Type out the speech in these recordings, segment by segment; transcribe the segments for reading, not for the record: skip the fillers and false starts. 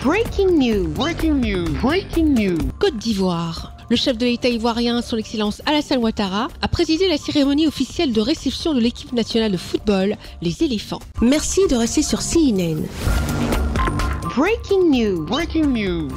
Breaking news. Breaking news. Breaking news. Côte d'Ivoire. Le chef de l'État ivoirien, son Excellence Alassane Ouattara, a présidé la cérémonie officielle de réception de l'équipe nationale de football, les Éléphants. Merci de rester sur CNN. Breaking news. Breaking news.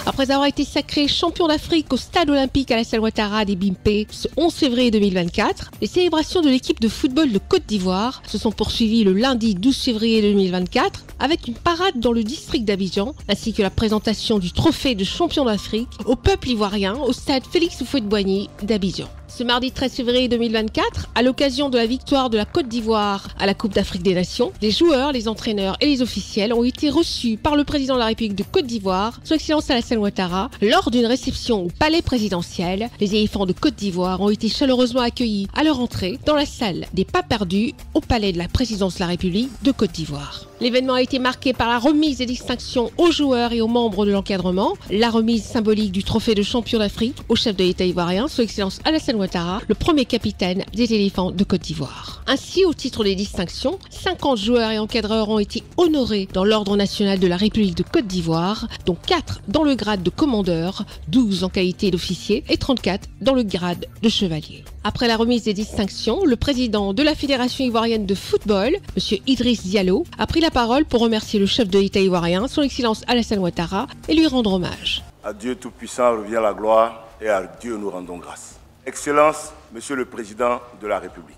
Après avoir été sacré champion d'Afrique au stade olympique Alassane Ouattara des Bimpe ce 11 février 2024, les célébrations de l'équipe de football de Côte d'Ivoire se sont poursuivies le lundi 12 février 2024 avec une parade dans le district d'Abidjan ainsi que la présentation du trophée de champion d'Afrique au peuple ivoirien au stade Félix Houphouët-Boigny d'Abidjan. Ce mardi 13 février 2024, à l'occasion de la victoire de la Côte d'Ivoire à la Coupe d'Afrique des Nations, les joueurs, les entraîneurs et les officiels ont été reçus par le président de la République de Côte d'Ivoire, son Excellence Alassane Ouattara, lors d'une réception au palais présidentiel. Les éléphants de Côte d'Ivoire ont été chaleureusement accueillis à leur entrée dans la salle des Pas perdus au palais de la présidence de la République de Côte d'Ivoire. L'événement a été marqué par la remise des distinctions aux joueurs et aux membres de l'encadrement, la remise symbolique du trophée de champion d'Afrique au chef de l'État ivoirien, son Excellence Alassane Ouattara, le premier capitaine des éléphants de Côte d'Ivoire. Ainsi, au titre des distinctions, 50 joueurs et encadreurs ont été honorés dans l'ordre national de la République de Côte d'Ivoire, dont 4 dans le grade de commandeur, 12 en qualité d'officier et 34 dans le grade de chevalier. Après la remise des distinctions, le président de la Fédération ivoirienne de football, M. Idriss Diallo, a pris la parole pour remercier le chef de l'État ivoirien, son Excellence Alassane Ouattara, et lui rendre hommage. À Dieu Tout-Puissant revient la gloire et à Dieu nous rendons grâce. Excellence, Monsieur le Président de la République,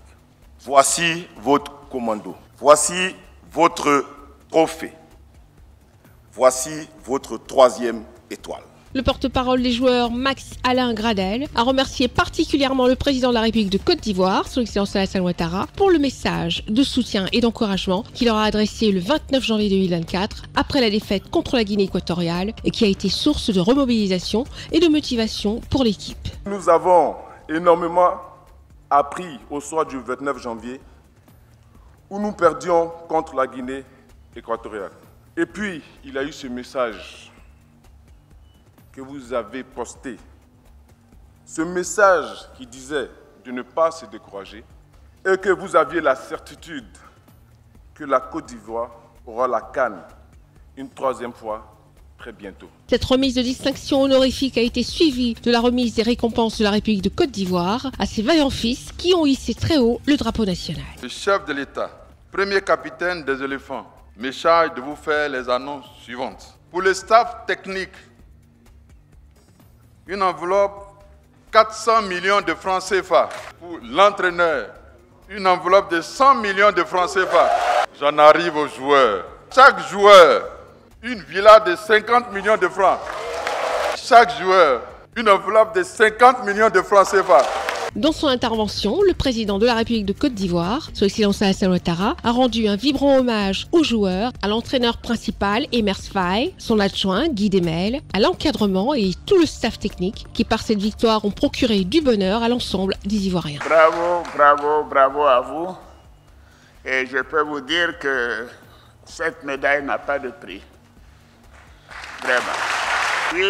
voici votre commando, voici votre trophée, voici votre 3e étoile. Le porte-parole des joueurs, Max Alain Gradel, a remercié particulièrement le président de la République de Côte d'Ivoire, son Excellence Alassane Ouattara, pour le message de soutien et d'encouragement qu'il leur a adressé le 29 janvier 2024 après la défaite contre la Guinée équatoriale et qui a été source de remobilisation et de motivation pour l'équipe. Nous avons énormément appris au soir du 29 janvier où nous perdions contre la Guinée équatoriale. Et puis, il y a eu ce message que vous avez posté, ce message qui disait de ne pas se décourager et que vous aviez la certitude que la Côte d'Ivoire aura la CAN une 3e fois très bientôt. Cette remise de distinction honorifique a été suivie de la remise des récompenses de la République de Côte d'Ivoire à ses vaillants fils qui ont hissé très haut le drapeau national. Le chef de l'État, premier capitaine des éléphants, me charge de vous faire les annonces suivantes. Pour le staff technique, une enveloppe 400 millions de francs CFA. Pour l'entraîneur, une enveloppe de 100 millions de francs CFA. J'en arrive aux joueurs. Chaque joueur, une villa de 50 millions de francs. Chaque joueur, une enveloppe de 50 millions de francs CFA. Dans son intervention, le président de la République de Côte d'Ivoire, son Excellence Alassane Ouattara, a rendu un vibrant hommage aux joueurs, à l'entraîneur principal Emers Faye, son adjoint Guy Demel, à l'encadrement et tout le staff technique qui par cette victoire ont procuré du bonheur à l'ensemble des Ivoiriens. Bravo, bravo, bravo à vous. Et je peux vous dire que cette médaille n'a pas de prix. Vraiment.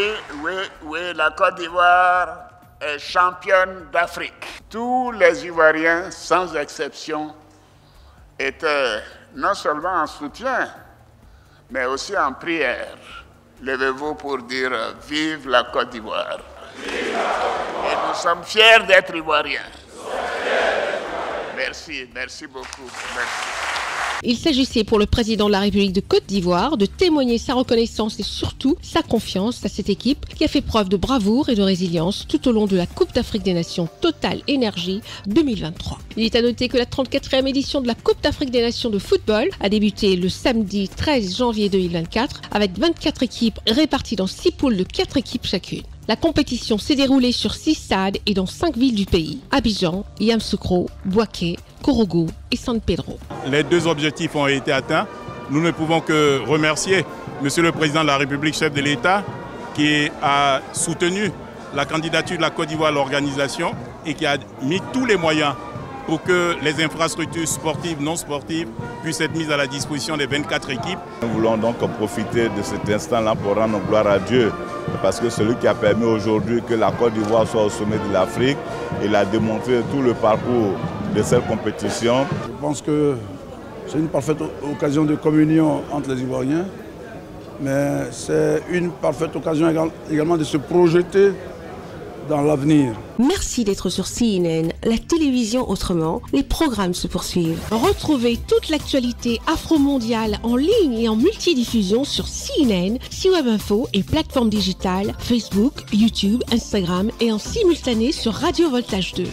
Oui, la Côte d'Ivoire est championne d'Afrique. Tous les Ivoiriens, sans exception, étaient non seulement en soutien, mais aussi en prière. Levez-vous pour dire « Vive la Côte d'Ivoire ». Et nous sommes fiers d'être Ivoiriens. Merci beaucoup. Merci. Il s'agissait pour le président de la République de Côte d'Ivoire de témoigner sa reconnaissance et surtout sa confiance à cette équipe qui a fait preuve de bravoure et de résilience tout au long de la Coupe d'Afrique des Nations Total Énergie 2023. Il est à noter que la 34e édition de la Coupe d'Afrique des Nations de football a débuté le samedi 13 janvier 2024 avec 24 équipes réparties dans 6 poules de 4 équipes chacune. La compétition s'est déroulée sur 6 stades et dans 5 villes du pays, Abidjan, Yamoussoukro, Bouaké, Korogo et San Pedro. Les 2 objectifs ont été atteints. Nous ne pouvons que remercier Monsieur le Président de la République, chef de l'État, qui a soutenu la candidature de la Côte d'Ivoire à l'organisation et qui a mis tous les moyens pour que les infrastructures sportives, non sportives puissent être mises à la disposition des 24 équipes. Nous voulons donc profiter de cet instant-là pour rendre gloire à Dieu, parce que celui qui a permis aujourd'hui que la Côte d'Ivoire soit au sommet de l'Afrique, il a démontré tout le parcours de cette compétition. Je pense que c'est une parfaite occasion de communion entre les Ivoiriens mais c'est une parfaite occasion également de se projeter dans l'avenir. Merci d'être sur CNN, la télévision autrement. Les programmes se poursuivent. Retrouvez toute l'actualité afro-mondiale en ligne et en multidiffusion sur CNN, C-Web Info et plateformes digitales, Facebook, YouTube, Instagram et en simultané sur Radio Voltage 2.